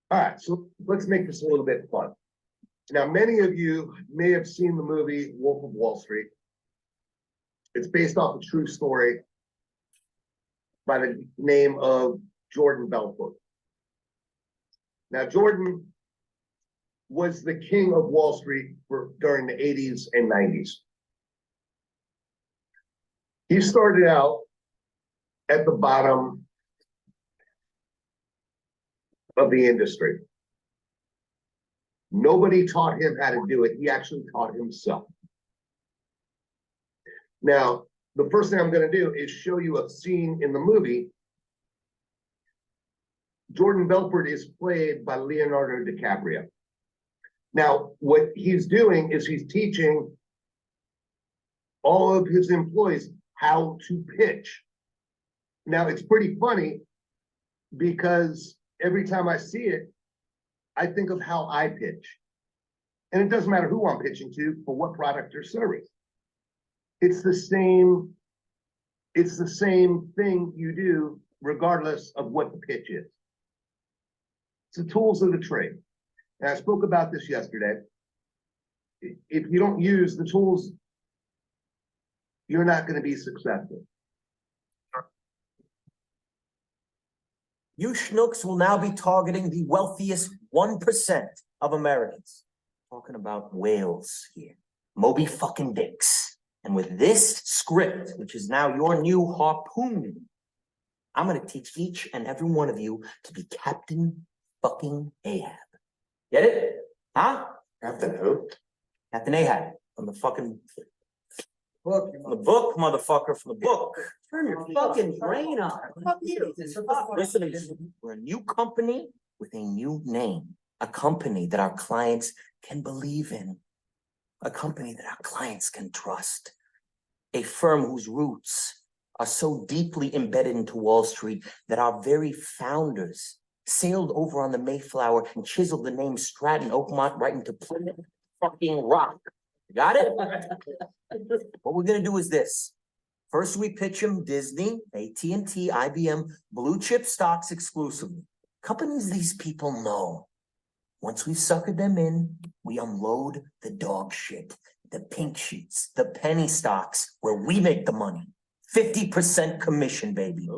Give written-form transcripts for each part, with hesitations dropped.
All right, so let's make this a little bit fun. Now, many of you may have seen the movie Wolf of Wall Street. It's based off a true story by the name of Jordan Belfort. Now, Jordan was the king of Wall Street during the 80s and 90s. He started out at the bottom of the industry. Nobody taught him how to do it. He actually taught himself. Now, the first thing I'm going to do is show you a scene in the movie. Jordan Belfort is played by Leonardo DiCaprio. Now, what he's doing is he's teaching all of his employees how to pitch. Now, it's pretty funny because every time I see it, I think of how I pitch. And it doesn't matter who I'm pitching to for what product or service. It's the same thing you do regardless of what the pitch is. It's the tools of the trade. And I spoke about this yesterday. If you don't use the tools, you're not going to be successful. You schnooks will now be targeting the wealthiest 1% of Americans. Talking about whales here. Moby fucking Dicks. And with this script, which is now your new harpoon, I'm going to teach each and every one of you to be Captain fucking Ahab. Get it? Huh? Captain who? Captain Ahab. From the fucking book. From the book, motherfucker, from the book. Turn your fucking brain on. Fuck you. Listen, we're a new company with a new name. A company that our clients can believe in. A company that our clients can trust. A firm whose roots are so deeply embedded into Wall Street that our very founders sailed over on the Mayflower and chiseled the name Stratton Oakmont right into Plymouth fucking Rock. Got it? What we're gonna do is this. First, we pitch them Disney, AT&T, IBM, blue chip stocks exclusively. Companies these people know. Once we've suckered them in, we unload the dog shit, the pink sheets, the penny stocks, where we make the money. 50% commission, baby.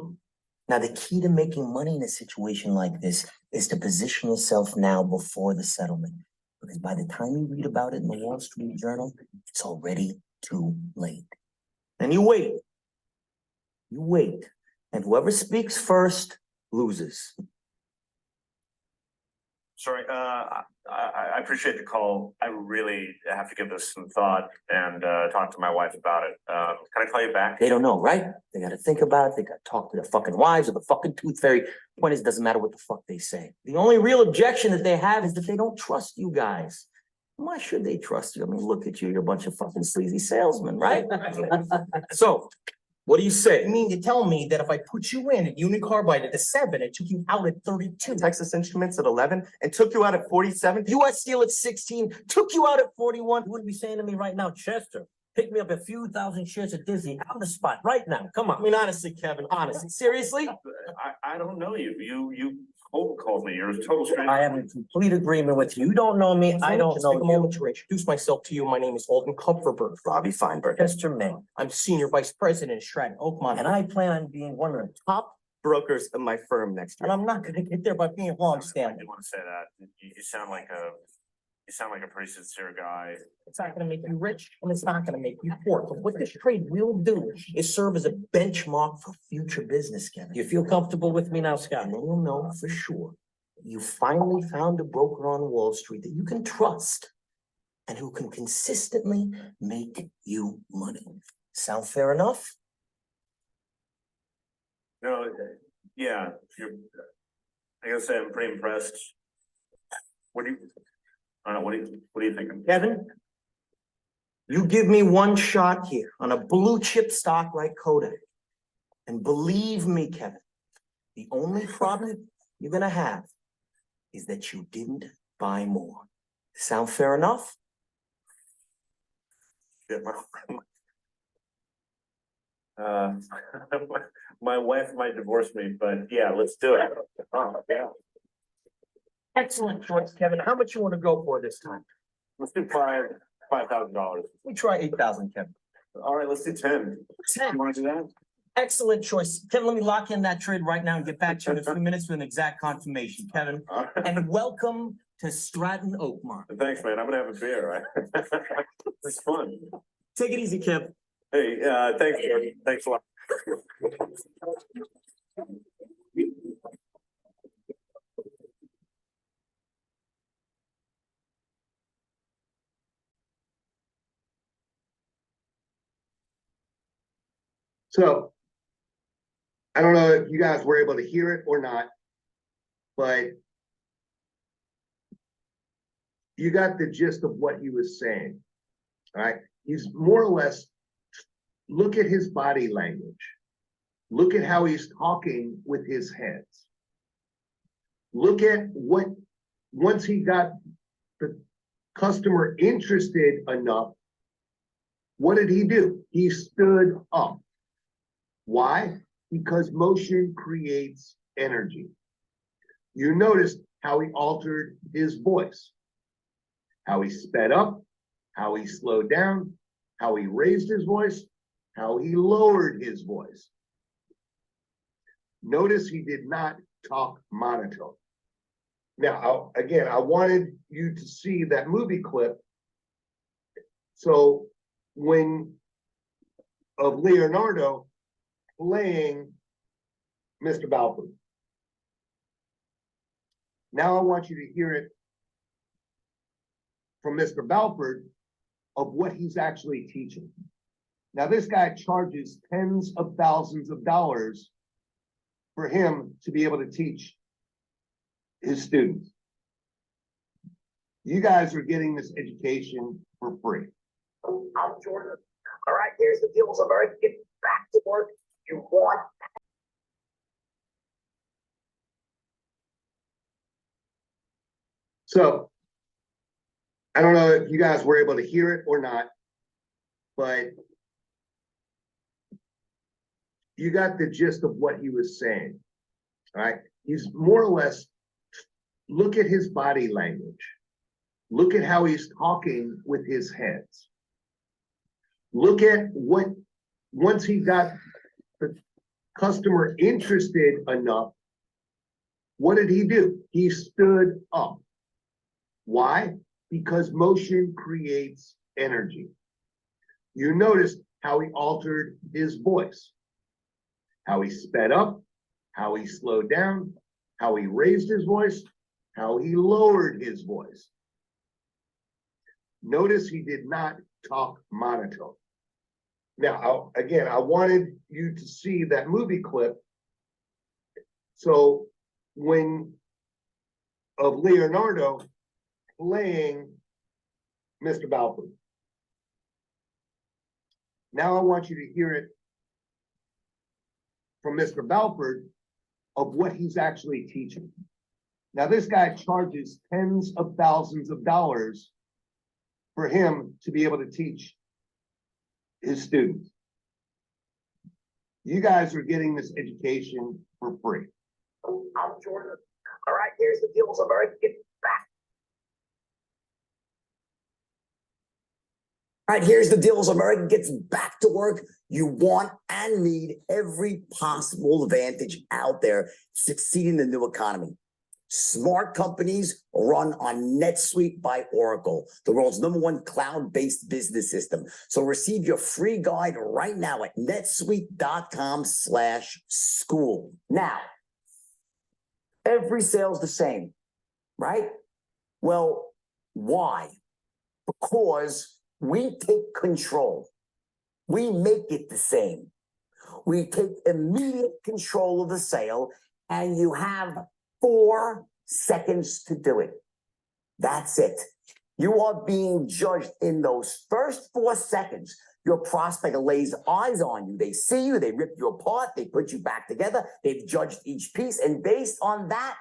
Now, the key to making money in a situation like this is to position yourself now before the settlement. Because by the time you read about it in the Wall Street Journal, it's already too late. And you wait. You wait. And whoever speaks first loses. Sorry, I appreciate the call. I really have to give this some thought and talk to my wife about it. Can I call you back? They don't know, right? They got to think about it. They got to talk to their fucking wives or the fucking tooth fairy. Point is, it doesn't matter what the fuck they say. The only real objection that they have is that they don't trust you guys. Why should they trust you? I mean, look at you. You're a bunch of fucking sleazy salesmen, right? So, what do you say? You mean to tell me that if I put you in at Union Carbide at the 7, it took you out at 32? Texas Instruments at 11 and took you out at 47. US Steel at 16, took you out at 41. You wouldn't be saying to me right now, Chester, pick me up a few thousand shares of Disney on the spot right now. Come on. I mean, honestly, Kevin, honestly, seriously? I don't know you. You cold called me. You're a total stranger. I am in complete agreement with you. You don't know me. I don't Just know take a you. moment to introduce myself to you. My name is Alden Kupferberg. Robbie Feinberg. Chester May. I'm Senior Vice President at Stratton Oakmont, And I plan on being one of the top, Brokers of my firm next and year. I'm not gonna get there by being long I standing. do want to say that. You sound like a pretty sincere guy. It's not gonna make you rich and it's not gonna make you poor. But what this trade will do is serve as a benchmark for future business, Kevin. You feel comfortable with me now, Scott? And then you'll know for sure. You finally found a broker on Wall Street that you can trust and who can consistently make you money. Sound fair enough? No, yeah, I gotta say I'm pretty impressed. I don't know, what do you think? Kevin, you give me one shot here on a blue chip stock like Kodak. And believe me, Kevin, the only problem you're gonna have is that you didn't buy more. Sound fair enough? Yeah, my wife might divorce me, but yeah, let's do it. Oh, yeah. Excellent choice, Kevin. How much you wanna go for this time? Let's do $5,000. We try 8,000, Kevin. All right, let's do 10. 10. You wanna do that? Excellent choice. Kevin, let me lock in that trade right now and get back to you in a few minutes with an exact confirmation, Kevin. All right. And welcome to Stratton Oakmont. Thanks, man. I'm gonna have a beer, right? It's fun. Take it easy, Kev. Hey, thanks, Jordan. Thanks a lot. So I don't know if you guys were able to hear it or not, but you got the gist of what he was saying. All right. He's more or less, look at his body language. Look at how he's talking with his hands. Look at what, once he got the customer interested enough, what did he do? He stood up. Why? Because motion creates energy. You noticed how he altered his voice, how he sped up, how he slowed down, how he raised his voice, how he lowered his voice. Notice he did not talk monotone. Now, again, I wanted you to see that movie clip. So when of Leonardo playing Mr. Balfour. Now I want you to hear it from Mr. Balfour of what he's actually teaching. Now this guy charges tens of thousands of dollars for him to be able to teach his students. You guys are getting this education for free. I'm Jordan. All right, here's the deal. So I'm ready to get back to work. You want. So I don't know if you guys were able to hear it or not, but you got the gist of what he was saying. All right. He's more or less, look at his body language. Look at how he's talking with his hands. Look at what, once he got the customer interested enough, what did he do? He stood up. Why? Because motion creates energy. You noticed how he altered his voice, how he sped up, how he slowed down, how he raised his voice, how he lowered his voice. Notice he did not talk monotone. Now, again, I wanted you to see that movie clip. So when of Leonardo playing Mr. Balfour. Now I want you to hear it from Mr. Balfour of what he's actually teaching. Now this guy charges tens of thousands of dollars for him to be able to teach his students. You guys are getting this education for free. I'm Jordan. All right, here's the deal. So I'm ready to get back. All right, here's the deal. As America gets back to work, you want and need every possible advantage out there succeeding in the new economy. Smart companies run on NetSuite by Oracle, the world's #1 cloud-based business system. So receive your free guide right now at netsuite.com/school. Now, every sale's the same, right? Well, why? Because we take control. We make it the same. We take immediate control of the sale, and you have 4 seconds to do it. That's it. You are being judged in those first 4 seconds. Your prospect lays eyes on you. They see you, they rip you apart, they put you back together, they've judged each piece, and based on that,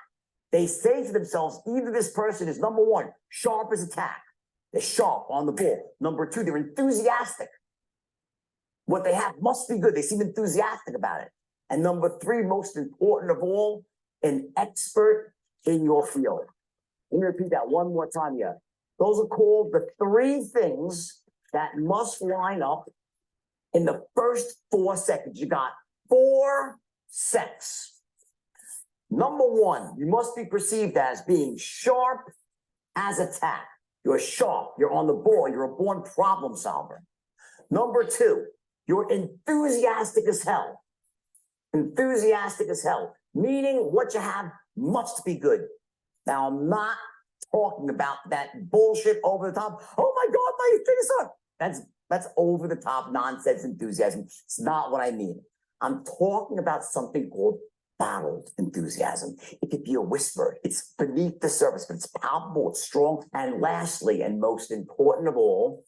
they say to themselves, either this person is #1, sharp as a tack. They're sharp on the ball. #2, they're enthusiastic. What they have must be good. They seem enthusiastic about it. And #3, most important of all, an expert in your field. Let me repeat that one more time here. Those are called the three things that must line up in the first 4 seconds. You got 4 seconds. Number one, you must be perceived as being sharp as a tack. You're sharp, you're on the ball, you're a born problem solver. Number two, you're enthusiastic as hell. Enthusiastic as hell, meaning what you have must be good. Now, I'm not talking about that bullshit over the top. Oh my God, my things are. That's over the top nonsense enthusiasm. It's not what I mean. I'm talking about something called bottled enthusiasm. It could be a whisper. It's beneath the surface, but it's palpable, it's strong. And lastly, and most important of all,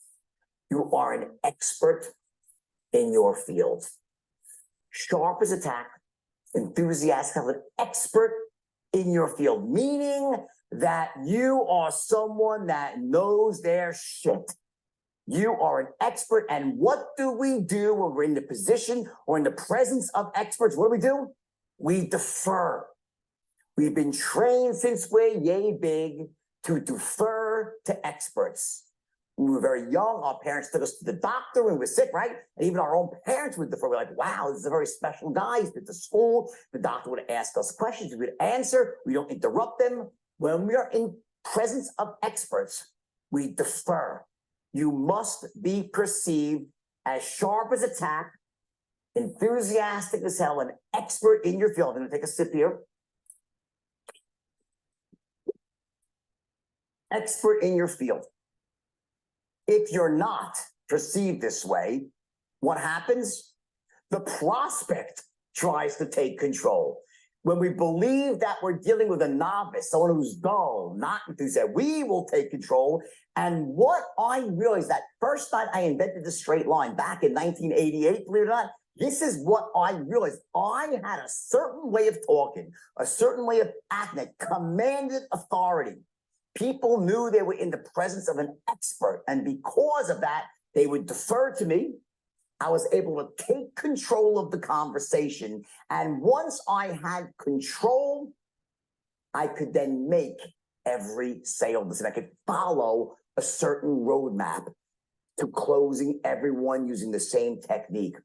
you are an expert in your field. Sharp as a tack, enthusiastic, an expert in your field, meaning that you are someone that knows their shit. You are an expert. And what do we do when we're in the position or in the presence of experts? What do? We defer. We've been trained since we're yay big to defer to experts. When we were very young, our parents took us to the doctor when we were sick, right? And even our own parents would defer. We're like, wow, this is a very special guy. He's been to school. The doctor would ask us questions. We would answer. We don't interrupt them. When we are in presence of experts, we defer. You must be perceived as sharp as a tack, enthusiastic as hell, an expert in your field. I'm going to take a sip here. Expert in your field. If you're not perceived this way, what happens? The prospect tries to take control. When we believe that we're dealing with a novice, someone who's dull, not enthusiastic, we will take control. And what I realized that first night I invented the straight line back in 1988, believe it or not, this is what I realized. I had a certain way of talking, a certain way of acting that commanded authority. People knew they were in the presence of an expert. And because of that, they would defer to me. I was able to take control of the conversation. And once I had control, I could then make every sale decision. I could follow a certain roadmap to closing everyone using the same technique.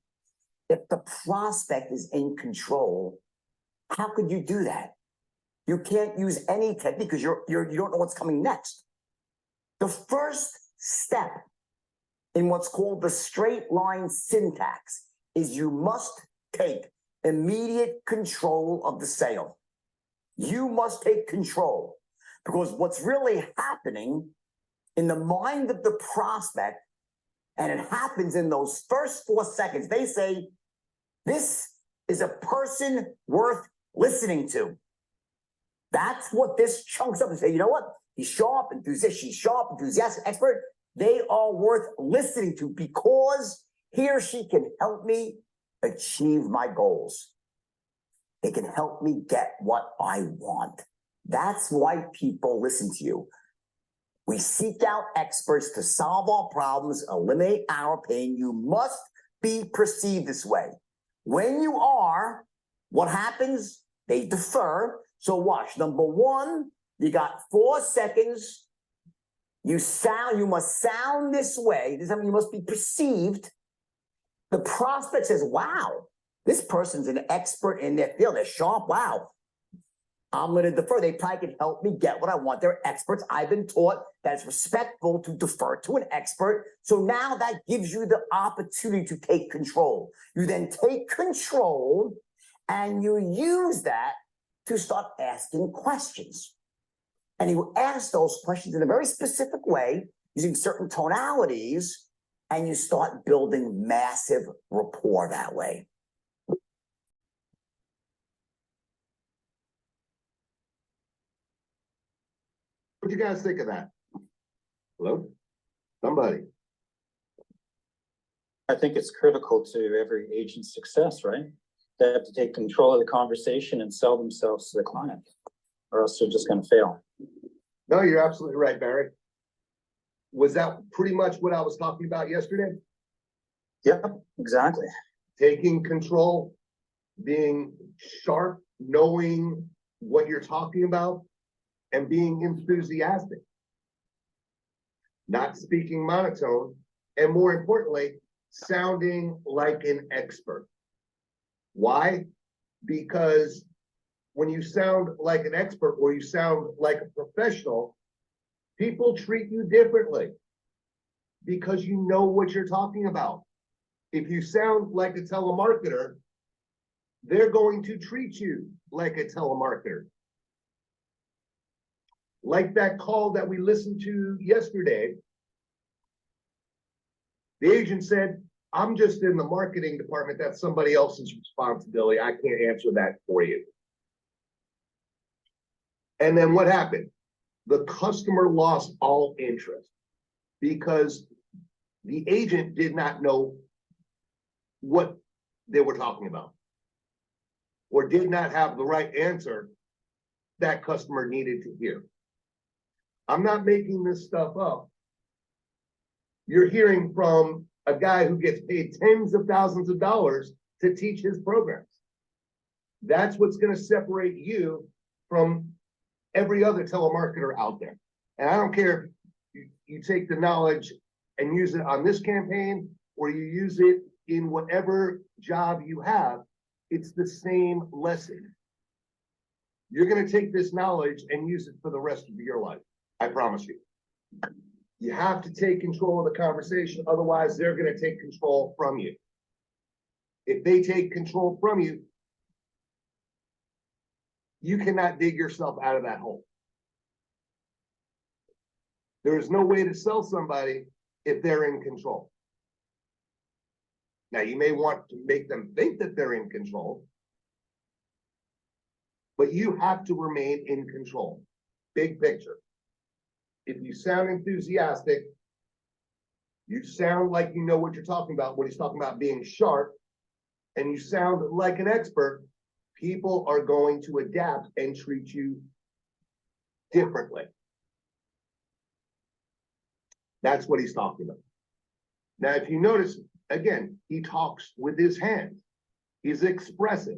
If the prospect is in control, how could you do that? You can't use any technique because you don't know what's coming next. The first step in what's called the straight line syntax is you must take immediate control of the sale. You must take control because what's really happening in the mind of the prospect, and it happens in those first 4 seconds, they say, this is a person worth listening to. That's what this chunks up and say, you know what? He's sharp, enthusiastic, she's sharp, enthusiastic, expert. They are worth listening to because he or she can help me achieve my goals. They can help me get what I want. That's why people listen to you. We seek out experts to solve our problems, eliminate our pain. You must be perceived this way. When you are, what happens? They defer. So watch. Number one, you got 4 seconds. You must sound this way. This is something you must be perceived. The prospect says, wow, this person's an expert in their field. They're sharp. Wow. I'm going to defer. They probably can help me get what I want. They're experts. I've been taught that it's respectful to defer to an expert. So now that gives you the opportunity to take control. You then take control and you use that to start asking questions. And you ask those questions in a very specific way, using certain tonalities, and you start building massive rapport that way. What do you guys think of that? Hello? Somebody. I think it's critical to every agent's success, right? They have to take control of the conversation and sell themselves to the client, or else they're just going to fail. No, you're absolutely right, Barry. Was that pretty much what I was talking about yesterday? Yep, exactly. Taking control, being sharp, knowing what you're talking about, and being enthusiastic. Not speaking monotone, and more importantly, sounding like an expert. Why? Because when you sound like an expert or you sound like a professional, people treat you differently because you know what you're talking about. If you sound like a telemarketer, they're going to treat you like a telemarketer. Like that call that we listened to yesterday, the agent said, I'm just in the marketing department. That's somebody else's responsibility. I can't answer that for you. And then what happened? The customer lost all interest because the agent did not know what they were talking about or did not have the right answer that customer needed to hear. I'm not making this stuff up. You're hearing from a guy who gets paid tens of thousands of dollars to teach his programs. That's what's going to separate you from every other telemarketer out there. And I don't care if you take the knowledge and use it on this campaign or you use it in whatever job you have, it's the same lesson. You're going to take this knowledge and use it for the rest of your life. I promise you. You have to take control of the conversation. Otherwise, they're going to take control from you. If they take control from you, you cannot dig yourself out of that hole. There is no way to sell somebody if they're in control. Now, you may want to make them think that they're in control, but you have to remain in control. Big picture. If you sound enthusiastic, you sound like you know what you're talking about, when he's talking about being sharp, and you sound like an expert, people are going to adapt and treat you differently. That's what he's talking about. Now, if you notice, again, he talks with his hands. He's expressive.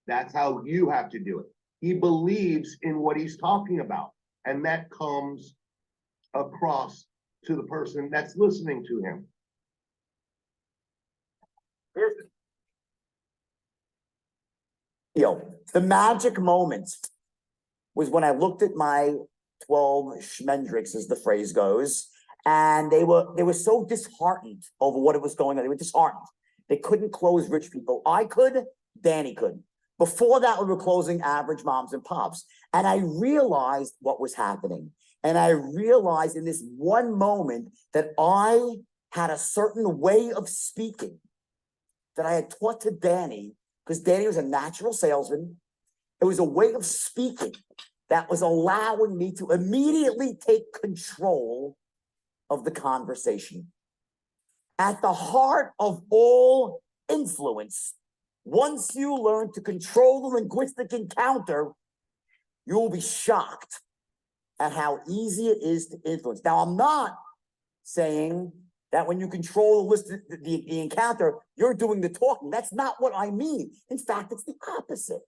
That's how you have to do it. He believes in what he's talking about. And that comes across to the person that's listening to him. The magic moment was when I looked at my 12 Schmendricks, as the phrase goes, and they were so disheartened over what was going on. They were disheartened. They couldn't close rich people. I could, Danny could. Before that, we were closing average moms and pops. And I realized what was happening. And I realized in this one moment that I had a certain way of speaking that I had taught to Danny, because Danny was a natural salesman. It was a way of speaking that was allowing me to immediately take control of the conversation. At the heart of all influence, once you learn to control the linguistic encounter, you will be shocked at how easy it is to influence. Now, I'm not saying that when you control the encounter, you're doing the talking. That's not what I mean. In fact, it's the opposite.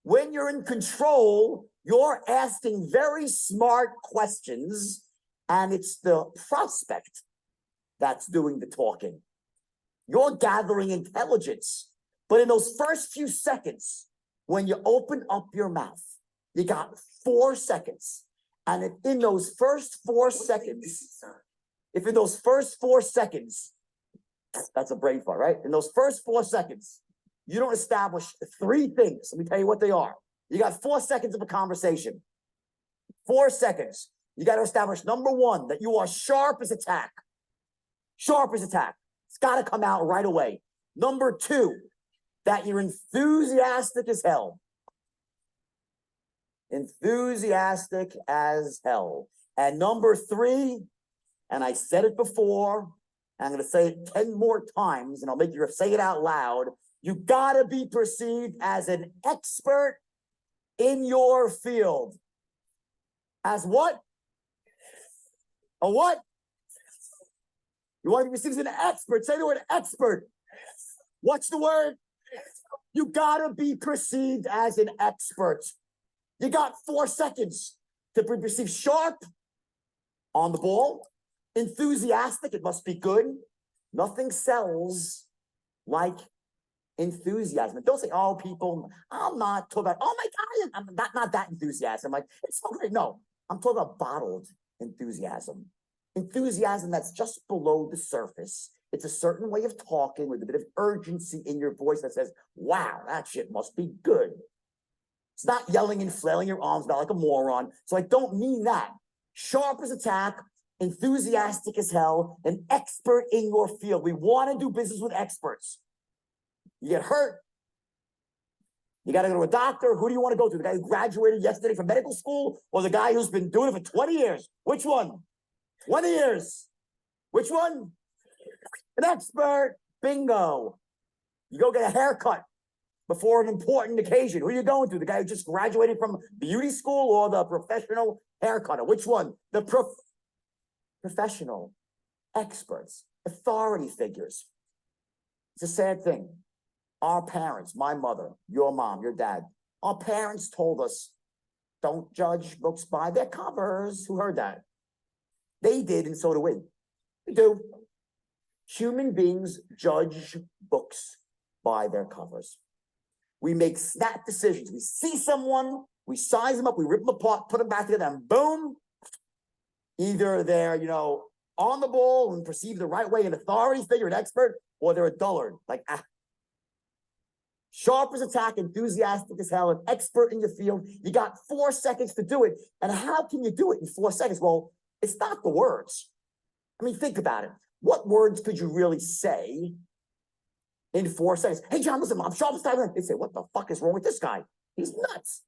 When you're in control, you're asking very smart questions, and it's the prospect that's doing the talking. You're gathering intelligence. But in those first few seconds, when you open up your mouth, you got 4 seconds. And if in those first 4 seconds, that's a brain fart, right? In those first 4 seconds, you don't establish 3 things. Let me tell you what they are. You got 4 seconds of a conversation. 4 seconds. You got to establish, number 1, that you are sharp as a tack. Sharp as a tack. It's got to come out right away. Number 2, that you're enthusiastic as hell. Enthusiastic as hell. And number 3, and I said it before, and I'm going to say it 10 more times, and I'll make you say it out loud. You got to be perceived as an expert in your field. As what? A what? You want to be perceived as an expert. Say the word expert. What's the word? You got to be perceived as an expert. You got 4 seconds. to be perceived sharp, on the ball, enthusiastic, it must be good. Nothing sells like enthusiasm. Don't say, oh, people, I'm not talking about, oh my God, I'm not that enthusiasm. Like, it's so great. No, I'm talking about bottled enthusiasm. Enthusiasm that's just below the surface. It's a certain way of talking with a bit of urgency in your voice that says, wow, that shit must be good. It's not yelling and flailing your arms about like a moron. So I don't mean that. Sharp as a tack, enthusiastic as hell, an expert in your field. We want to do business with experts. You get hurt, you got to go to a doctor. Who do you want to go to? The guy who graduated yesterday from medical school or the guy who's been doing it for 20 years? Which one? 20 years. Which one? An expert. Bingo. You go get a haircut before an important occasion. Who are you going to? The guy who just graduated from beauty school or the professional haircutter? Which one? The professional experts, authority figures. It's a sad thing. Our parents, my mother, your mom, your dad, our parents told us, don't judge books by their covers. Who heard that? They did, and so do we. We do. Human beings judge books by their covers. We make snap decisions. We see someone, we size them up, we rip them apart, put them back together, and boom, either they're, on the ball and perceived the right way, an authority figure, an expert, or they're a dullard, like, Sharp as a tack, enthusiastic as hell, an expert in your field. You got 4 seconds to do it. And how can you do it in 4 seconds? Well, it's not the words. I mean, think about it. What words could you really say in 4 seconds? Hey, John, listen, I'm sharp as a tack. They say, what the fuck is wrong with this guy? He's nuts.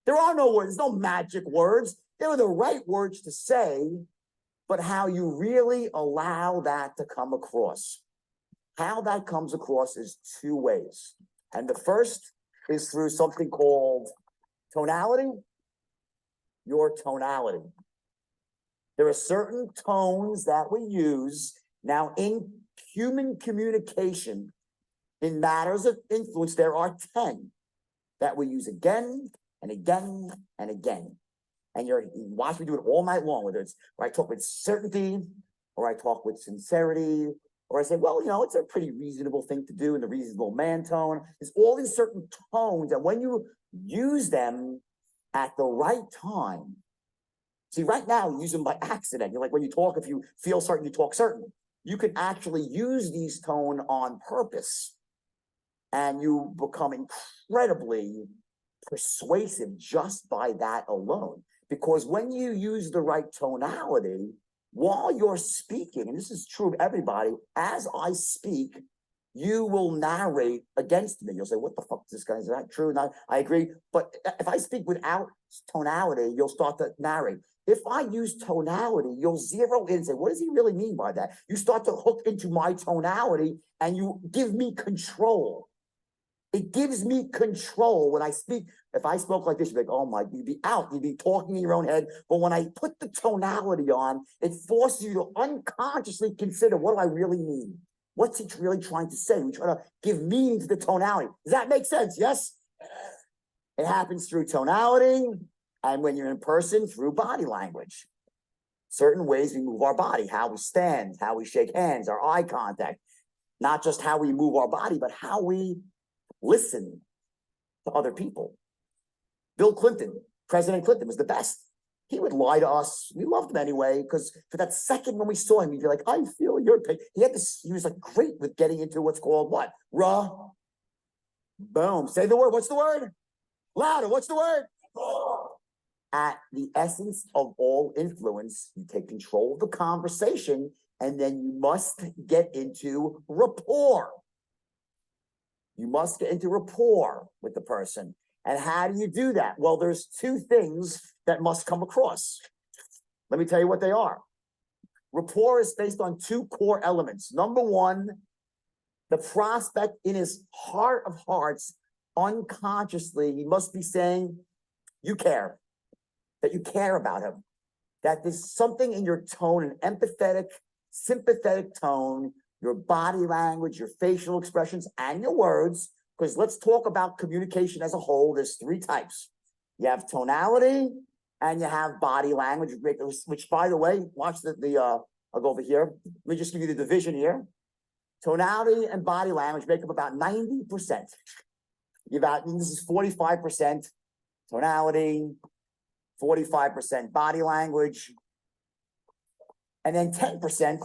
There are no words, no magic words. There are the right words to say, but how you really allow that to come across. How that comes across is 2 ways. And the first is through something called tonality. Your tonality. There are certain tones that we use now in human communication. In matters of influence, there are 10 that we use again and again and again. And you watch me do it all night long, whether it's where I talk with certainty or I talk with sincerity, or I say, well, it's a pretty reasonable thing to do in the reasonable man tone. There's all these certain tones, and when you use them at the right time, see, right now, you use them by accident. You're like, when you talk, if you feel certain, you talk certain. You can actually use these tone on purpose, and you become incredibly persuasive just by that alone. Because when you use the right tonality, while you're speaking, and this is true of everybody, as I speak, you will narrate against me. You'll say, what the fuck is this guy? Is that true? Not, I agree. But if I speak without tonality, you'll start to narrate. If I use tonality, you'll zero in and say, what does he really mean by that? You start to hook into my tonality and you give me control. It gives me control when I speak. If I spoke like this, you'd be like, oh my, you'd be out. You'd be talking in your own head. But when I put the tonality on, it forces you to unconsciously consider, what do I really mean? What's he really trying to say? We try to give meaning to the tonality. Does that make sense? Yes? It happens through tonality. And when you're in person, through body language. Certain ways we move our body, how we stand, how we shake hands, our eye contact. Not just how we move our body, but how we listen to other people. Bill Clinton, President Clinton, was the best. He would lie to us. We loved him anyway, because for that second when we saw him, he'd be like, I feel your pain. He was like great with getting into what's called what? Boom. Say the word. What's the word? Louder. What's the word? At the essence of all influence, you take control of the conversation, and then you must get into rapport. You must get into rapport with the person. And how do you do that? Well, there's 2 things that must come across. Let me tell you what they are. Rapport is based on 2 core elements. Number 1, the prospect in his heart of hearts, unconsciously, he must be saying, you care, that you care about him, that there's something in your tone, an empathetic, sympathetic tone, your body language, your facial expressions, and your words, because let's talk about communication as a whole. There's 3 types. You have tonality, and you have body language, which by the way, watch I'll go over here. Let me just give you the division here. Tonality and body language make up about 90%. This is 45% tonality, 45% body language, and then 10%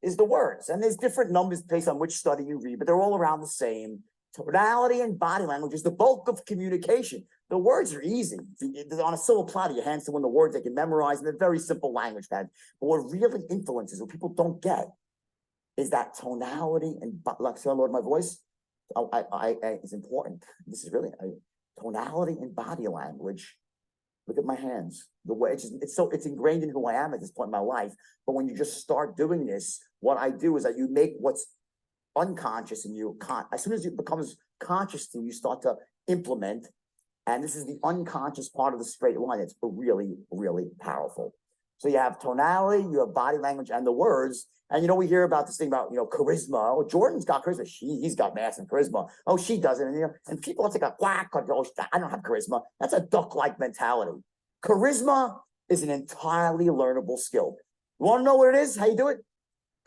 is the words. And there's different numbers based on which study you read, but they're all around the same. Tonality and body language is the bulk of communication. The words are easy. On a silver platter, you hand someone the words they can memorize, and they're very simple language pad. But what really influences, what people don't get, is that tonality and like, so Lord, my voice, it's important. This is really tonality and body language. Look at my hands. The way it's ingrained in who I am at this point in my life. But when you just start doing this, what I do is that you make what's unconscious in you, as soon as it becomes conscious to you, you start to implement. And this is the unconscious part of the straight line. It's really, really powerful. So you have tonality, you have body language, and the words. And we hear about this thing about charisma. Oh, Jordan's got charisma. He's got massive charisma. Oh, she doesn't. And people are like a quack. Oh, I don't have charisma. That's a duck-like mentality. Charisma is an entirely learnable skill. You want to know what it is? How you do it?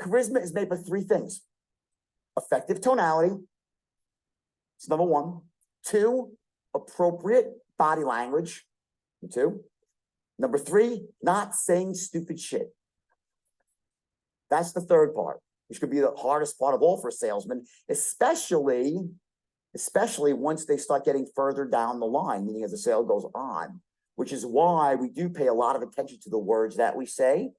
Charisma is made up of 3 things: effective tonality. It's number 1. 2, appropriate body language. 2. Number 3, not saying stupid shit. That's the 3rd part, which could be the hardest part of all for a salesman, especially once they start getting further down the line, meaning as the sale goes on, which is why we do pay a lot of attention to the words that we say.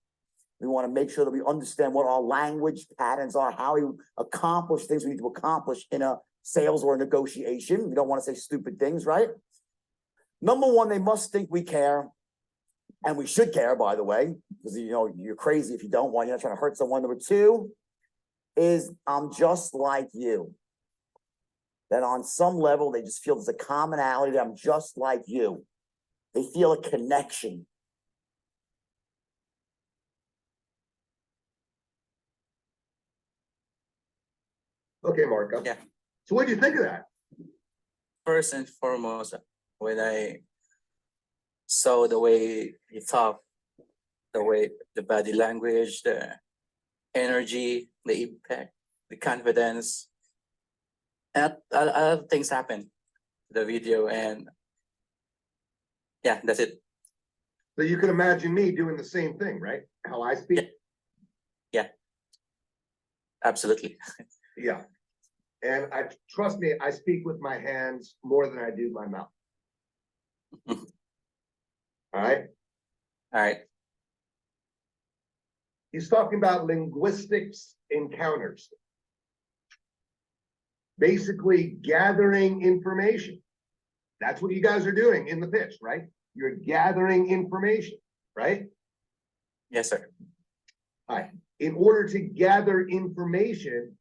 We want to make sure that we understand what our language patterns are, how we accomplish things we need to accomplish in a sales or a negotiation. We don't want to say stupid things, right? Number 1, they must think we care. And we should care, by the way, because you're crazy if you don't want. You're not trying to hurt someone. Number 2 is I'm just like you. That on some level they just feel there's a commonality. That I'm just like you. They feel a connection. Okay, Marco. Yeah. So what do you think of that? First and foremost, when I saw the way you talk, the body language, the energy, the impact, the confidence, and a lot of things happen. The video, and yeah, that's it. So you can imagine me doing the same thing, right? How I speak? Absolutely. Yeah. And trust me, I speak with my hands more than I do my mouth. All right. All right. He's talking about linguistics encounters. Basically gathering information. That's what you guys are doing in the pitch, right? You're gathering information, right? Yes, sir. All right. In order to gather information,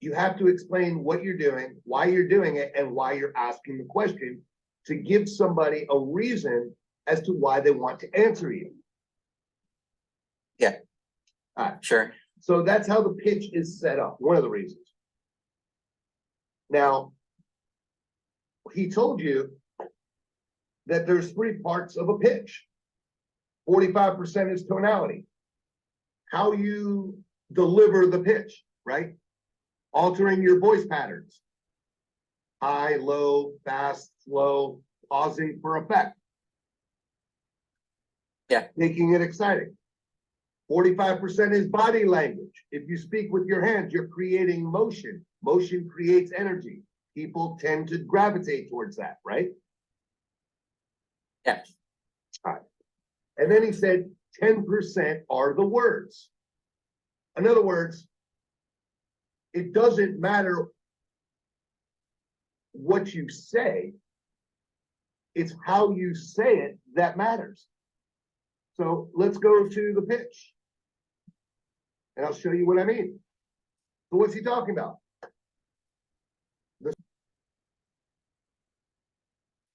you have to explain what you're doing, why you're doing it, and why you're asking the question to give somebody a reason as to why they want to answer you. Yeah. All right. Sure. So that's how the pitch is set up, one of the reasons. Now, he told you that there's 3 parts of a pitch. 45% is tonality. How you deliver the pitch, right? Altering your voice patterns. High, low, fast, slow, pausing for effect. Yeah. Making it exciting. 45% is body language. If you speak with your hands, you're creating motion. Motion creates energy. People tend to gravitate towards that, right? Yeah. All right. And then he said 10% are the words. In other words, it doesn't matter what you say, it's how you say it that matters. So let's go to the pitch. And I'll show you what I mean. So what's he talking about? So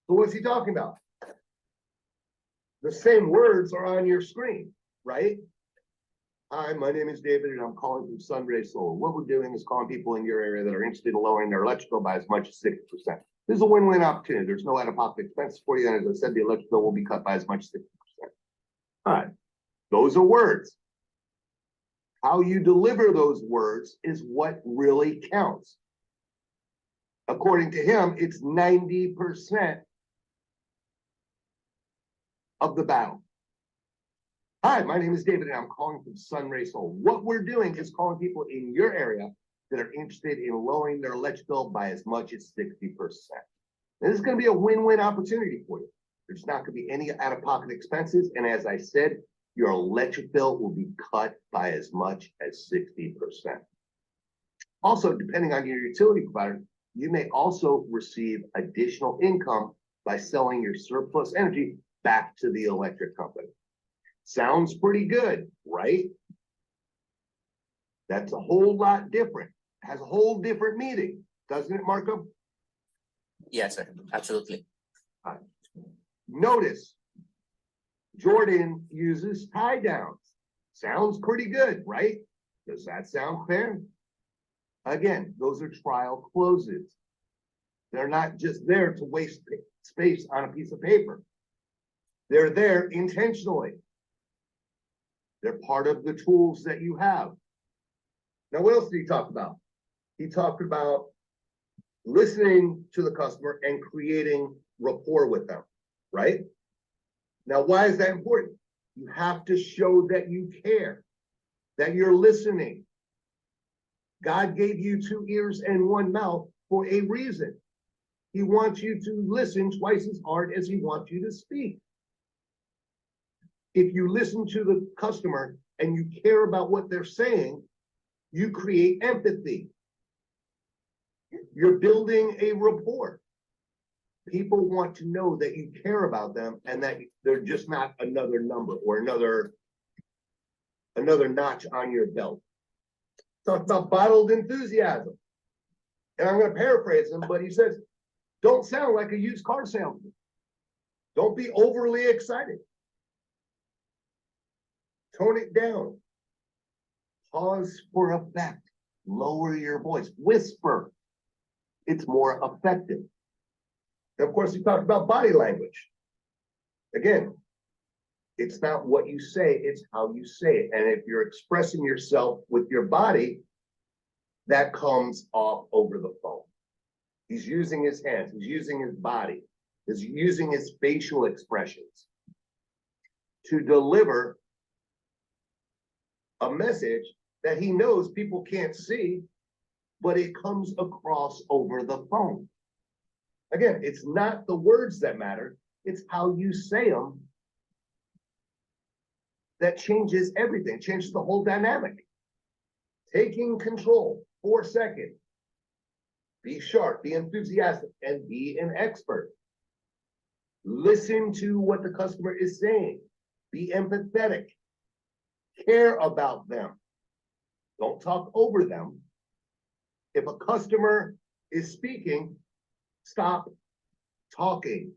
what's he talking about? The same words are on your screen, right? Hi, my name is David and I'm calling from Sunray Solar. What we're doing is calling people in your area that are interested in lowering their electrical by as much as 60%. This is a win-win opportunity. There's no out-of-pocket expenses for you, and as I said, the electric bill will be cut by as much as 60%. All right, those are words. How you deliver those words is what really counts. According to him, it's 90% of the battle. Hi, my name is David and I'm calling from Sunray Solar. What we're doing is calling people in your area that are interested in lowering their electric bill by as much as 60%. This is going to be a win-win opportunity for you. There's not going to be any out-of-pocket expenses. And as I said, your electric bill will be cut by as much as 60%. Also, depending on your utility provider, you may also receive additional income by selling your surplus energy back to the electric company. Sounds pretty good, right? That's a whole lot different. Has a whole different meaning, doesn't it, Marco? Yes, sir, absolutely. Notice, Jordan uses tie downs. Sounds pretty good, right? Does that sound fair? Again, those are trial closes. They're not just there to waste space on a piece of paper. They're there intentionally. They're part of the tools that you have. Now, what else did he talk about? He talked about listening to the customer and creating rapport with them, right? Now, why is that important? You have to show that you care, that you're listening. God gave you 2 ears and 1 mouth for a reason. He wants you to listen twice as hard as he wants you to speak. If you listen to the customer and you care about what they're saying, you create empathy. You're building a rapport. People want to know that you care about them and that they're just not another number or another notch on your belt. Talk about bottled enthusiasm. And I'm going to paraphrase him, but he says, don't sound like a used car salesman. Don't be overly excited. Tone it down. Pause for effect. Lower your voice. Whisper. It's more effective. And of course, he talked about body language. Again, it's not what you say, it's how you say it. And if you're expressing yourself with your body, that comes off over the phone. He's using his hands, he's using his body, he's using his facial expressions to deliver a message that he knows people can't see, but it comes across over the phone. Again, it's not the words that matter, it's how you say them that changes everything, changes the whole dynamic. Taking control, 4 seconds. Be sharp, be enthusiastic, and be an expert. Listen to what the customer is saying. Be empathetic. Care about them. Don't talk over them. If a customer is speaking, stop talking.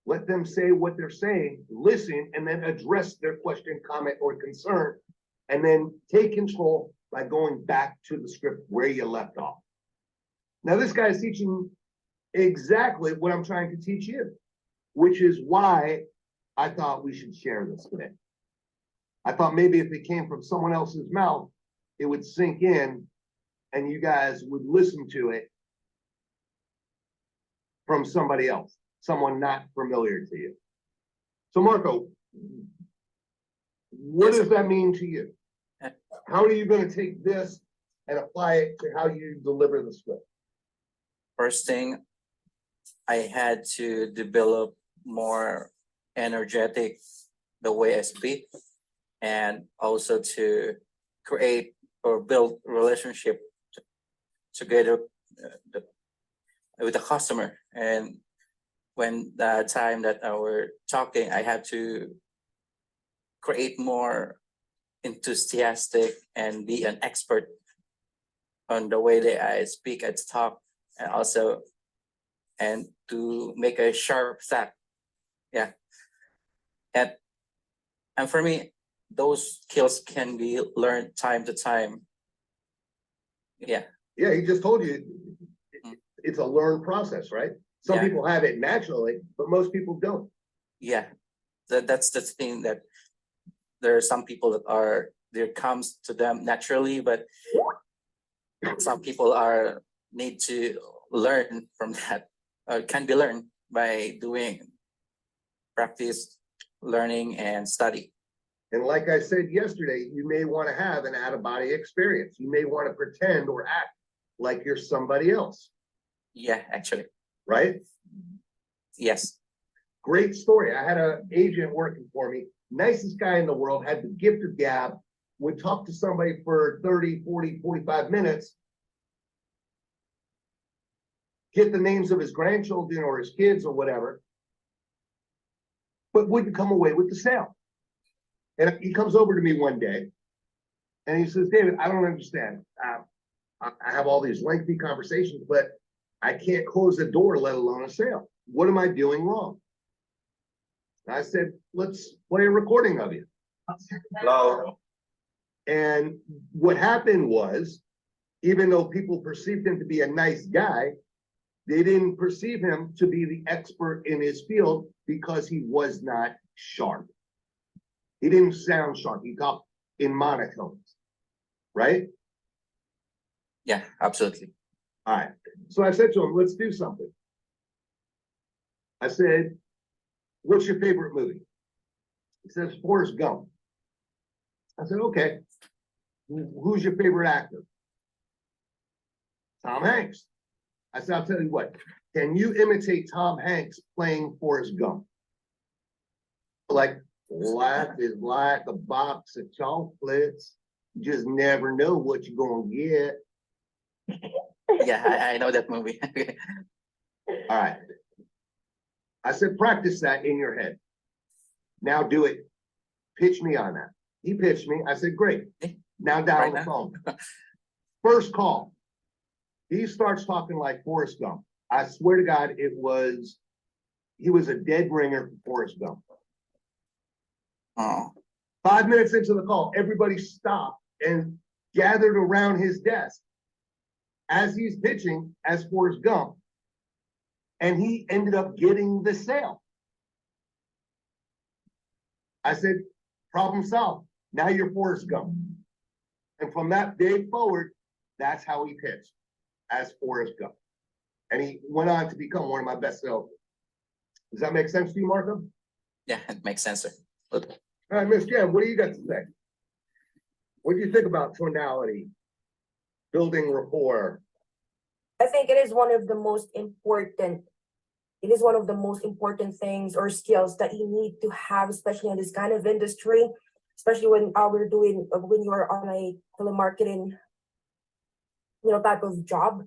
Let them say what they're saying, listen, and then address their question, comment, or concern, and then take control by going back to the script where you left off. Now, this guy is teaching exactly what I'm trying to teach you, which is why I thought we should share this today. I thought maybe if it came from someone else's mouth, it would sink in and you guys would listen to it from somebody else, someone not familiar to you. So Marco, what does that mean to you? How are you going to take this and apply it to how you deliver the script? First thing, I had to develop more energetic the way I speak, and also to create or build relationship together with the customer. And when the time that I were talking, I had to create more enthusiastic and be an expert on the way that I speak and talk, and also and to make a sharp thought. Yeah. And for me, those skills can be learned time to time. Yeah. Yeah, he just told you it's a learned process, right? Some Yeah. people have it naturally, but most people don't. Yeah, that's the thing that there are some people that are, there comes to them naturally, but some people are need to learn from that, can be learned by doing practice, learning and study. And like I said yesterday, you may want to have an out-of-body experience. You may want to pretend or act like you're somebody else, Yeah, actually, right? yes. Great story. I had an agent working for me, nicest guy in the world, had the gift of gab, would talk to somebody for 30, 40, 45 minutes, get the names of his grandchildren or his kids or whatever, but wouldn't come away with the sale. And he comes over to me one day and he says, David, I don't understand. I have all these lengthy conversations, but I can't close the door, let alone a sale. What am I doing wrong? And I said, let's play a recording of you. Hello. And what happened was, even though people perceived him to be a nice guy, they didn't perceive him to be the expert in his field because he was not sharp. He didn't sound sharp. He talked in monotones, right? Yeah, absolutely. All right. So I said to him, let's do something. I said, what's your favorite movie? He says, Forrest Gump. I said, okay. Who's your favorite actor? Tom Hanks. I said, I'll tell you what, can you imitate Tom Hanks playing Forrest Gump? Like, life is like a box of chocolates. You just never know what you're gonna get. Yeah, I know that movie. All right. I said, practice that in your head. Now do it. Pitch me on that. He pitched me. I said, great. Now dial Right the now? phone. First call. He starts talking like Forrest Gump. I swear to God, he was a dead ringer for Forrest Gump. Oh, 5 minutes into the call, everybody stopped and gathered around his desk as he's pitching as Forrest Gump. And he ended up getting the sale. I said, problem solved. Now you're Forrest Gump. And from that day forward, that's how he pitched, as Forrest Gump. And he went on to become one of my best sellers. Does that make sense to you, Marco? yeah, it makes sense, sir. All right, Miss Jen, what do you got to say? What do you think about tonality, building rapport? I think it is one of the most important. It is one of the most important things or skills that you need to have, especially in this kind of industry, especially when when you're on a telemarketing, type of job.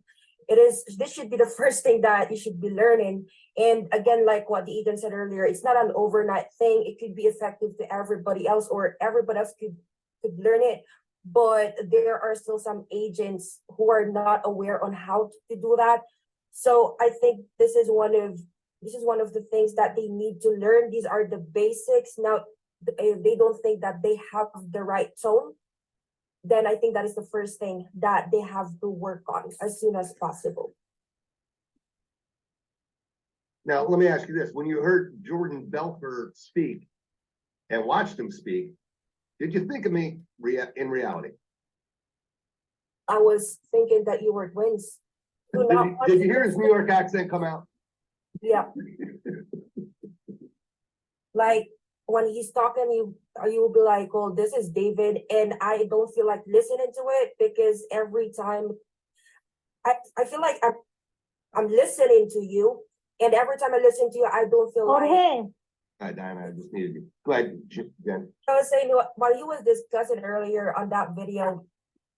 This should be the first thing that you should be learning. And again, like what the Eden said earlier, it's not an overnight thing. It could be effective to everybody else, or everybody else could learn it. But there are still some agents who are not aware on how to do that. So I think this is one of the things that they need to learn. These are the basics. Now, if they don't think that they have the right tone, then I think that is the first thing that they have to work on as soon as possible. Now, let me ask you this. When you heard Jordan Belfort speak and watched him speak, did you think of me in reality? I was thinking that you were twins. Did you hear his New York accent come out? Yeah. Like when he's talking, you will be like, oh, this is David. And I don't feel like listening to it because every time I feel like I'm listening to you. And every time I listen to you, I don't feel like. Hi, Diana, I just needed you. Go ahead, Jen. I was saying, while you was discussing earlier on that video,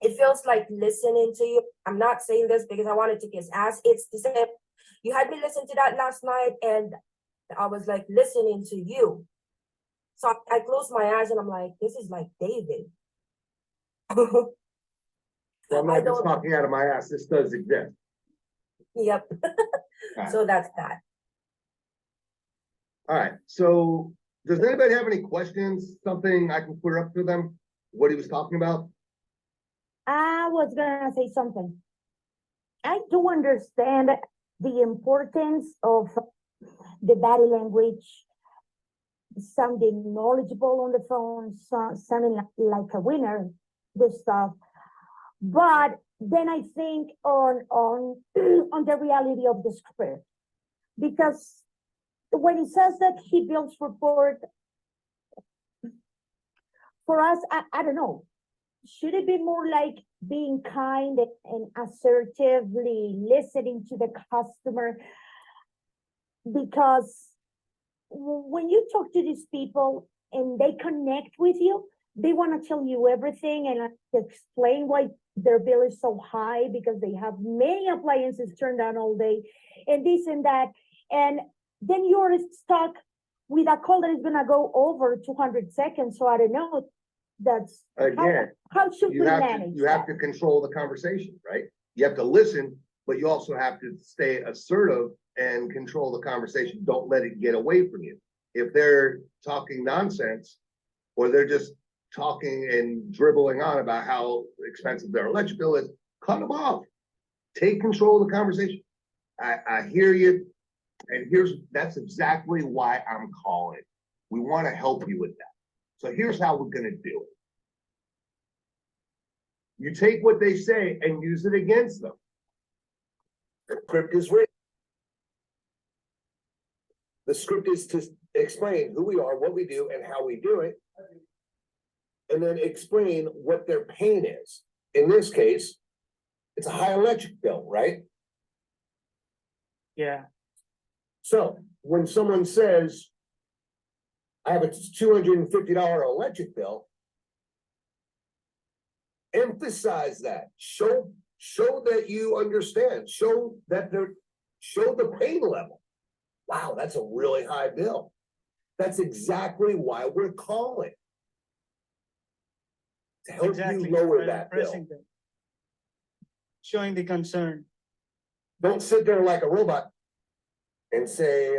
it feels like listening to you. I'm not saying this because I wanted to kiss ass. It's the same. You had me listen to that last night and I was like listening to you. So I closed my eyes and I'm like, this is like David. So I'm I not just don't- talking out of my ass. This does exist. Yep. Right. So that's that. All right. So does anybody have any questions? Something I can clear up for them? What he was talking about? I was gonna say something. I do understand the importance of the body language, sounding knowledgeable on the phone, sounding like a winner, this stuff. But then I think on on the reality of the script, because when he says that he builds rapport, for us, I don't know, should it be more like being kind and assertively listening to the customer? Because when you talk to these people and they connect with you, they want to tell you everything and explain why their bill is so high because they have many appliances turned on all day and this and that. And then you're stuck with a call that is gonna go over 200 seconds. So I don't know. That's Again, how should we you have to, manage you have that? to control the conversation, right? You have to listen, but you also have to stay assertive and control the conversation. Don't let it get away from you. If they're talking nonsense, or they're just talking and dribbling on about how expensive their electric bill is, cut them off. Take control of the conversation. I hear you, and that's exactly why I'm calling. We want to help you with that. So here's how we're gonna do it. You take what they say and use it against them. The script is written. The script is to explain who we are, what we do, and how we do it. And then explain what their pain is. In this case, it's a high electric bill, right? Yeah. So when someone says, I have a $250 electric bill, emphasize that. Show that you understand. Show the pain level. Wow, that's a really high bill. That's exactly why we're calling. To help you lower that bill. Showing the concern. Don't sit there like a robot and say,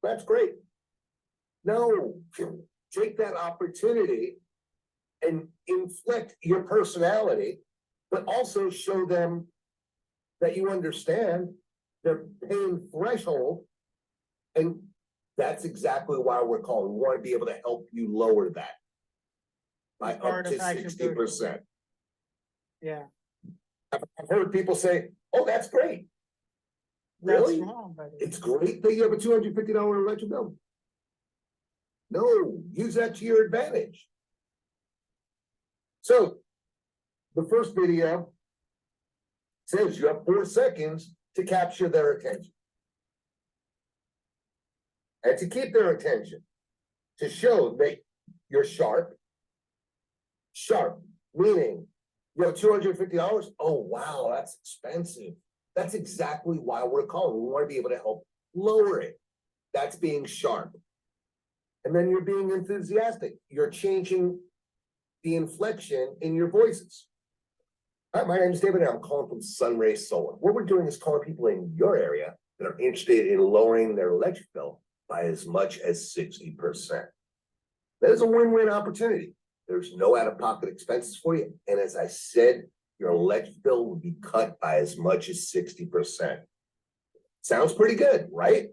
that's great. No, take that opportunity and inflect your personality, but also show them that you understand their pain threshold. And that's exactly why we're calling. We want to be able to help you lower that by up to 60%. Yeah. I've heard people say, oh, that's great. Really? wrong, buddy. It's great that you have a $250 electric bill. No, use that to your advantage. So the first video says you have 4 seconds to capture their attention. And to keep their attention, to show that you're sharp. Sharp, meaning you have $250. Oh, wow, that's expensive. That's exactly why we're calling. We want to be able to help lower it. That's being sharp. And then you're being enthusiastic. You're changing the inflection in your voices. Hi, my name is David, and I'm calling from Sunray Solar. What we're doing is calling people in your area that are interested in lowering their electric bill by as much as 60%. That is a win-win opportunity. There's no out-of-pocket expenses for you. And as I said, your electric bill will be cut by as much as 60%. Sounds pretty good, right?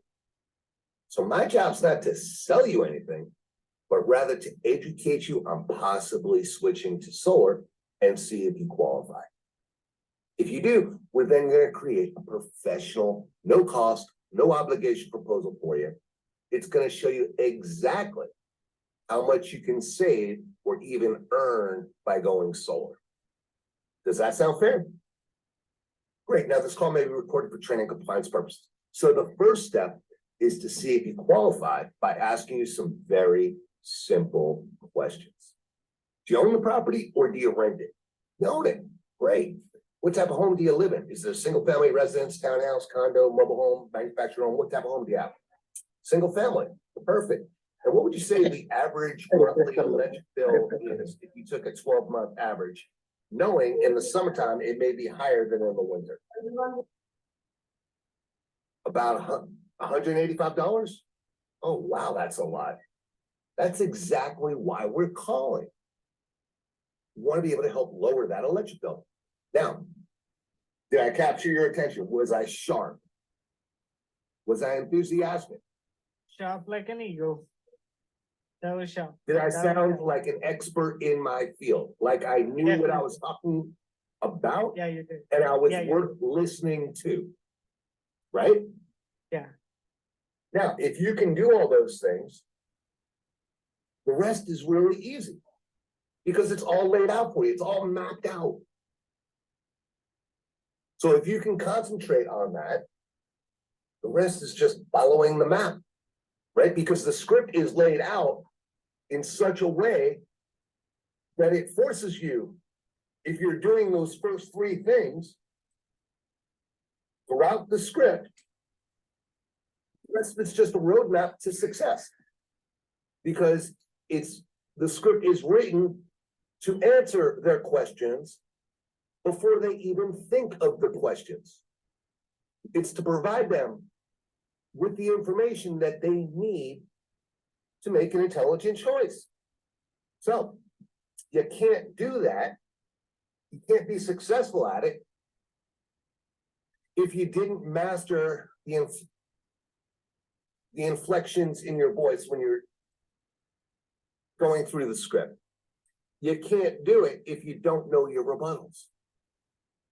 So my job's not to sell you anything, but rather to educate you on possibly switching to solar and see if you qualify. If you do, we're then going to create a professional, no cost, no obligation proposal for you. It's going to show you exactly how much you can save or even earn by going solar. Does that sound fair? Great. Now this call may be recorded for training compliance purposes. So the first step is to see if you qualify by asking you some very simple questions. Do you own the property or do you rent it? You own it. Great. What type of home do you live in? Is there a single family residence, townhouse, condo, mobile home, manufactured home? What type of home do you have? Single family. Perfect. And what would you say the average monthly electric bill is if you took a 12-month average, knowing in the summertime it may be higher than in the winter? About $185? Oh, wow, that's a lot. That's exactly why we're calling. We want to be able to help lower that electric bill. Now, Did I capture your attention? Was I sharp? Was I enthusiastic? Sharp like an eagle. That was sharp. Did I That was sound sharp. like an expert in my field? Like I knew what I was talking about Yeah, you did. and I was Yeah, worth listening to? Right? Yeah. Now, if you can do all those things, the rest is really easy. Because it's all laid out for you, it's all mapped out. So if you can concentrate on that, the rest is just following the map, right? Because the script is laid out in such a way that it forces you, if you're doing those first three things throughout the script, the rest of it's just a roadmap to success. Because the script is written to answer their questions before they even think of the questions. It's to provide them with the information that they need to make an intelligent choice. So you can't do that. You can't be successful at it if you didn't master the inflections in your voice when you're going through the script. You can't do it if you don't know your rebuttals.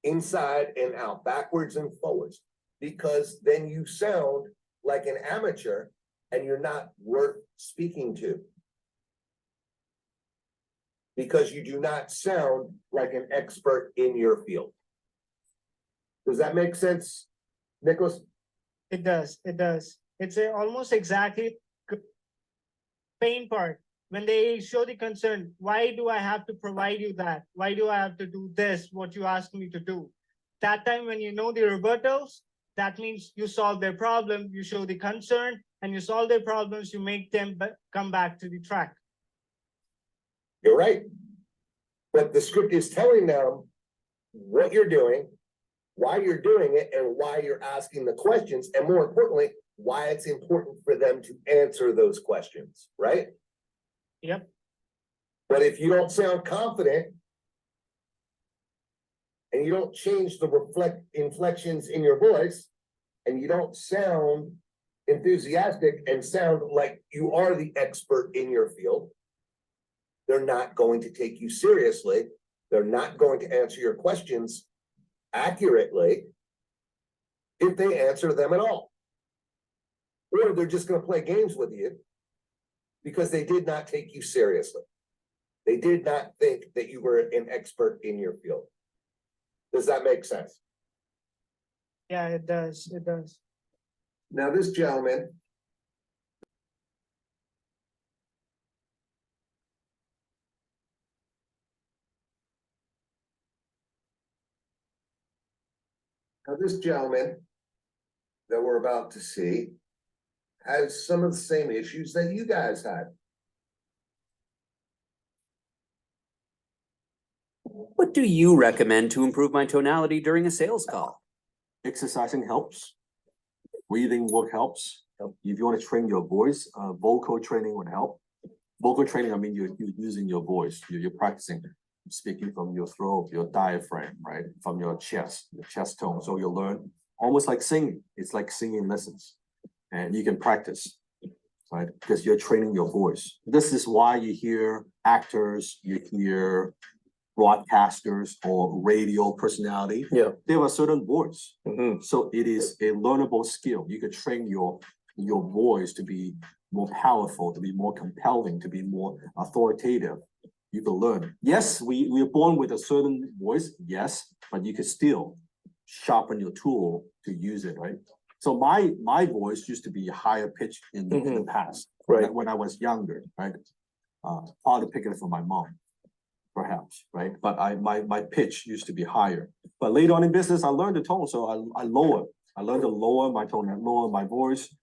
Inside and out, backwards and forwards, because then you sound like an amateur and you're not worth speaking to. Because you do not sound like an expert in your field. Does that make sense, Nicholas? It does, it does. It's almost exactly pain part. When they show the concern, why do I have to provide you that? Why do I have to do this, what you asked me to do? That time when you know the rebuttals, that means you solve their problem, you show the concern, and you solve their problems, you make them come back to the track. You're right. But the script is telling them what you're doing, why you're doing it, and why you're asking the questions, and more importantly, why it's important for them to answer those questions, right? Yep. But if you don't sound confident and you don't change the inflections in your voice and you don't sound enthusiastic and sound like you are the expert in your field, they're not going to take you seriously. They're not going to answer your questions accurately if they answer them at all. Or they're just going to play games with you because they did not take you seriously. They did not think that you were an expert in your field. Does that make sense? Yeah, it does, it does. Now, this gentleman. Now, this gentleman that we're about to see has some of the same issues that you guys had. What do you recommend to improve my tonality during a sales call? Exercising helps. Breathing work helps. If you want to train your voice, vocal training would help. Vocal training, I mean, you're using your voice, you're practicing speaking from your throat, your diaphragm, right? From your chest tone. So you learn almost like singing. It's like singing lessons. And you can practice, right? Because you're training your voice. This is why you hear actors, you hear broadcasters or radio personality. Yeah. They have a certain voice. Mhm. So it is a learnable skill. You could train your voice to be more powerful, to be more compelling, to be more authoritative. You can learn. Yes, we're born with a certain voice, yes, but you can still sharpen your tool to use it, right? So my voice used to be higher pitched in the past. Right. When I was younger, right? Probably picking it from my mom, perhaps, right? But my pitch used to be higher. But later on in business, I learned the tone, so I lower. I learned to lower my tone, lower my voice,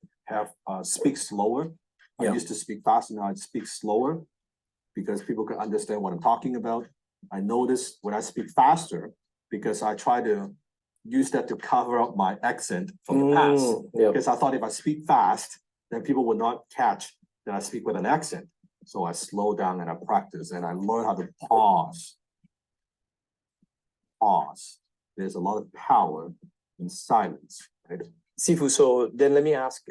speak slower. I Yeah. used to speak faster, now I speak slower because people can understand what I'm talking about. I notice when I speak faster because I try to use that to cover up my accent from the past. Yeah. Because I thought if I speak fast, then people will not catch that I speak with an accent. So I slow down and I practice and I learn how to pause. Pause. there's a lot of power in silence, right? Sifu, so then let me ask,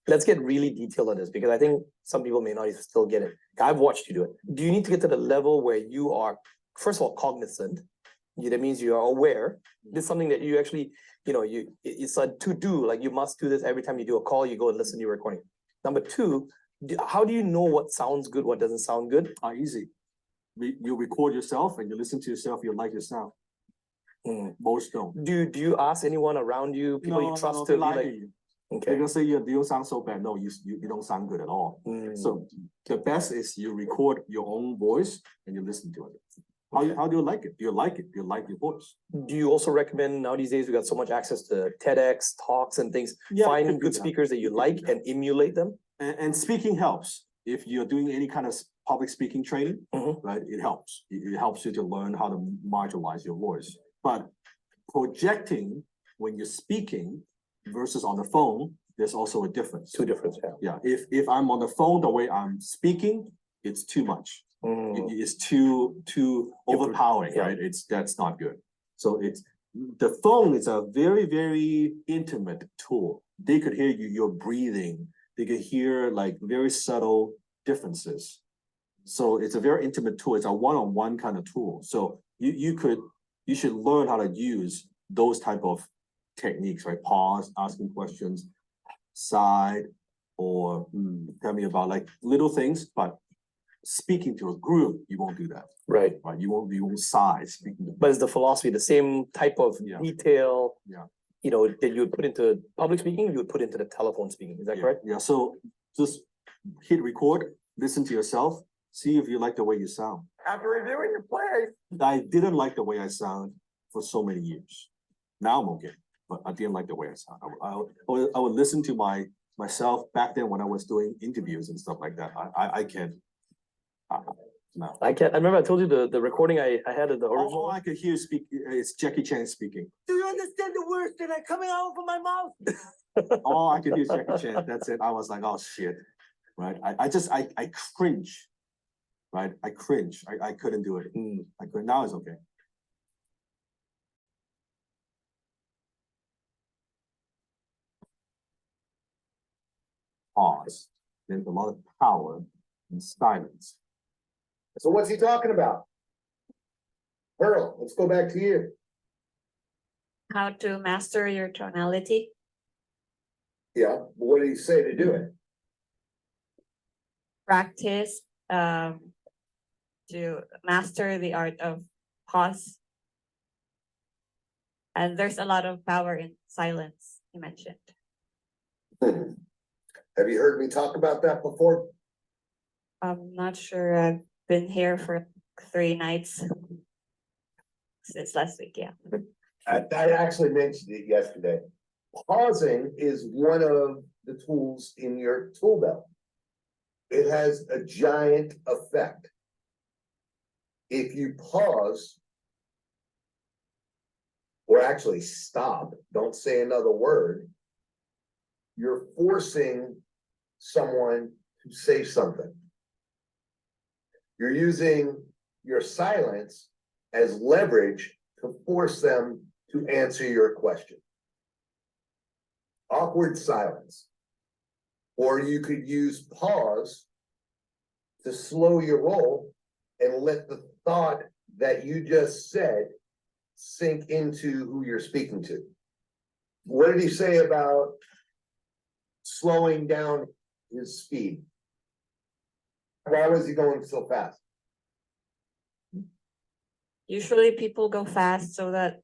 let's get really detailed on this because I think some people may not even still get it. I've watched you do it. Do you need to get to the level where you are, first of all, cognizant? That means you are aware. This is something that you actually, it's a to do, like you must do this every time you do a call, you go and listen to your recording. Number two, how do you know what sounds good, what doesn't sound good? Easy. You record yourself and you listen to yourself, you like your sound. Most don't. Do you ask anyone around you, people you trust to they be lie to like, you. okay. They're gonna say you don't sound so bad. No, you don't sound good at all. So the best is you record your own voice and you listen to it. How do you like it? Do you like it? Do you like your voice? Do you also recommend now these days we got so much access to TEDx talks and things, Yeah, you find could do good that. speakers that you like and emulate them? And speaking helps. If you're doing any kind of public speaking training, right, it helps. It helps you to learn how to modularize your voice. But projecting when you're speaking versus on the phone, there's also a difference. Two difference, yeah. Yeah, if I'm on the phone, the way I'm speaking, it's too much. It's too overpowering, Yeah. right? That's not good. So the phone is a very, very intimate tool. They could hear you, you're breathing. They could hear like very subtle differences. So it's a very intimate tool. It's a one-on-one kind of tool. So you should learn how to use those type of techniques, right? Pause, asking questions, side, or tell me about like little things, but speaking to a group, you won't do that. Right. Right. You won't sigh speaking to But is the philosophy the same type of detail? Yeah. That you would put into public speaking, you would put into the telephone speaking. Is that correct? Yeah. So just hit record, listen to yourself, see if you like the way you sound. After reviewing your play. I didn't like the way I sound for so many years. Now I'm okay, but I didn't like the way I sound. I would listen to myself back then when I was doing interviews and stuff like that. I can't. No. I can't. I remember I told you the recording I had of the original. All I could hear speak is Jackie Chan speaking. Do you understand the words that are coming out from my mouth? All I could hear is Jackie Chan. That's it. I was like, oh shit. Right. I cringe. Right. I cringe. I couldn't do it. I couldn't. Now it's okay. Pause. There's a lot of power in silence. So what's he talking about? Pearl, let's go back to you. How to master your tonality. Yeah, what did he say to do it? Practice to master the art of pause. And there's a lot of power in silence, you mentioned. Have you heard me talk about that before? I'm not sure. I've been here for 3 nights since last week, yeah. I actually mentioned it yesterday. Pausing is one of the tools in your tool belt. It has a giant effect. If you pause, or actually stop, don't say another word, you're forcing someone to say something. You're using your silence as leverage to force them to answer your question. Awkward silence. Or you could use pause to slow your roll and let the thought that you just said sink into who you're speaking to. What did he say about slowing down his speed? Why was he going so fast? Usually people go fast so that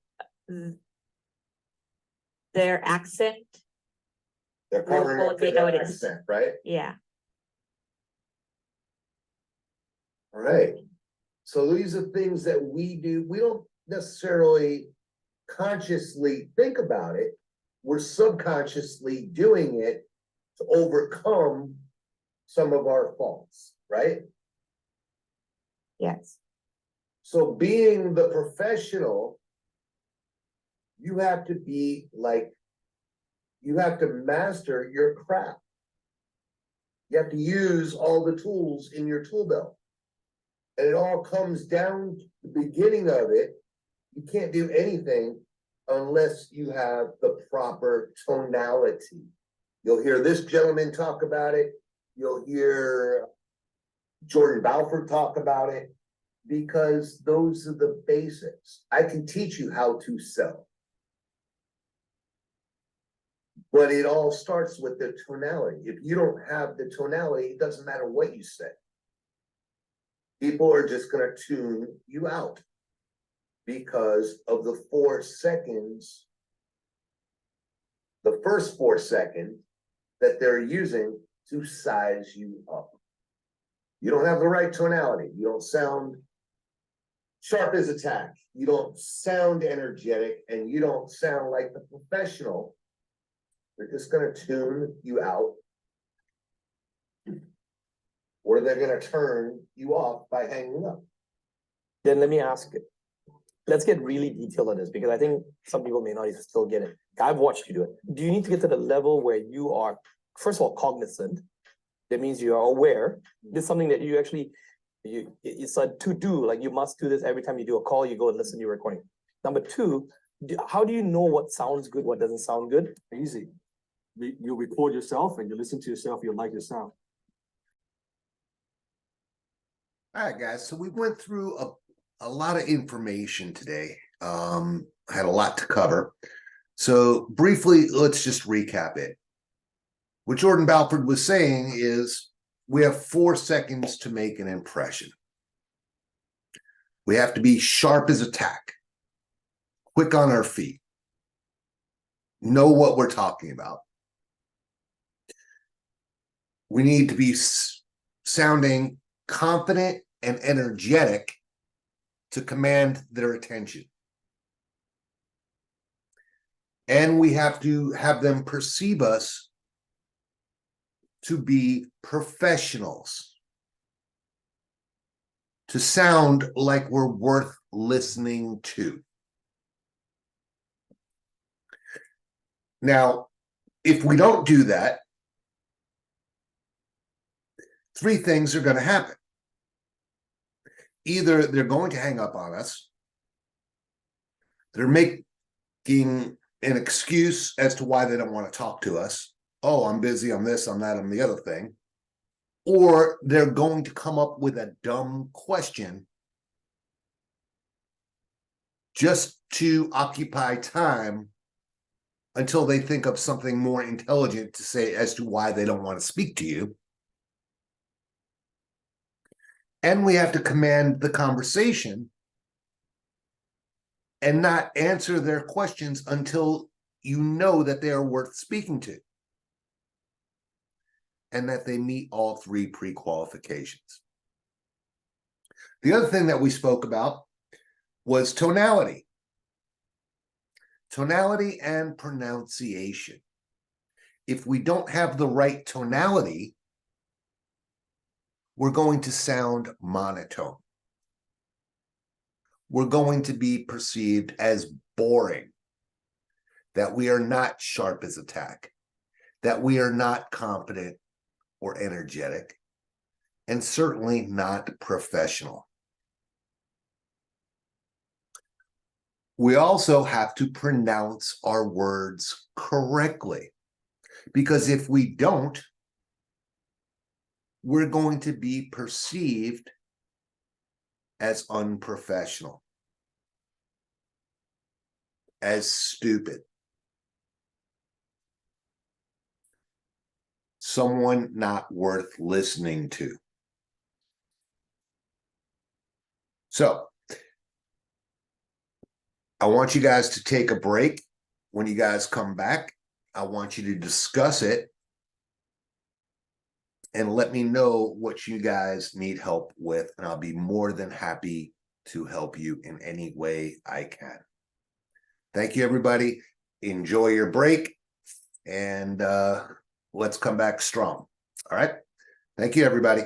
their accent, They're covering up for their accent, right? yeah. All right. So these are things that we do. We don't necessarily consciously think about it. We're subconsciously doing it to overcome some of our faults, right? Yes. So being the professional, you have to be like, you have to master your craft. You have to use all the tools in your tool belt. And it all comes down to the beginning of it. You can't do anything unless you have the proper tonality. You'll hear this gentleman talk about it. You'll hear Jordan Balfour talk about it, because those are the basics. I can teach you how to sell. But it all starts with the tonality. If you don't have the tonality, it doesn't matter what you say. People are just gonna tune you out because of the 4 seconds, the first 4 seconds that they're using to size you up. You don't have the right tonality. You don't sound sharp as a tack. You don't sound energetic, and you don't sound like the professional. They're just gonna tune you out, or they're gonna turn you off by hanging up. Then let me ask, let's get really detailed on this, because I think some people may not even still get it. I've watched you do it. Do you need to get to the level where you are, first of all, cognizant? That means you are aware. This is something that you actually, it's a to-do, like you must do this every time you do a call, you go and listen to your recording. Number 2, how do you know what sounds good, what doesn't sound good? Easy. You record yourself and you listen to yourself, you like your sound. All right, guys, so we went through a lot of information today. Had a lot to cover. So briefly, let's just recap it. What Jordan Balfour was saying is we have 4 seconds to make an impression. We have to be sharp as a tack, quick on our feet, know what we're talking about. We need to be sounding confident and energetic to command their attention. And we have to have them perceive us to be professionals, to sound like we're worth listening to. Now, if we don't do that, 3 things are going to happen. Either they're going to hang up on us, they're making an excuse as to why they don't want to talk to us. Oh, I'm busy, I'm this, I'm that, I'm the other thing. Or they're going to come up with a dumb question just to occupy time until they think of something more intelligent to say as to why they don't want to speak to you. And we have to command the conversation and not answer their questions until you know that they are worth speaking to and that they meet all 3 pre-qualifications. The other thing that we spoke about was tonality. Tonality and pronunciation. If we don't have the right tonality, we're going to sound monotone. We're going to be perceived as boring, that we are not sharp as a tack, that we are not confident or energetic, and certainly not professional. We also have to pronounce our words correctly, because if we don't, we're going to be perceived as unprofessional, as stupid, someone not worth listening to. So, I want you guys to take a break. When you guys come back, I want you to discuss it and let me know what you guys need help with, and I'll be more than happy to help you in any way I can. Thank you, everybody. Enjoy your break, and let's come back strong. All right? Thank you, everybody.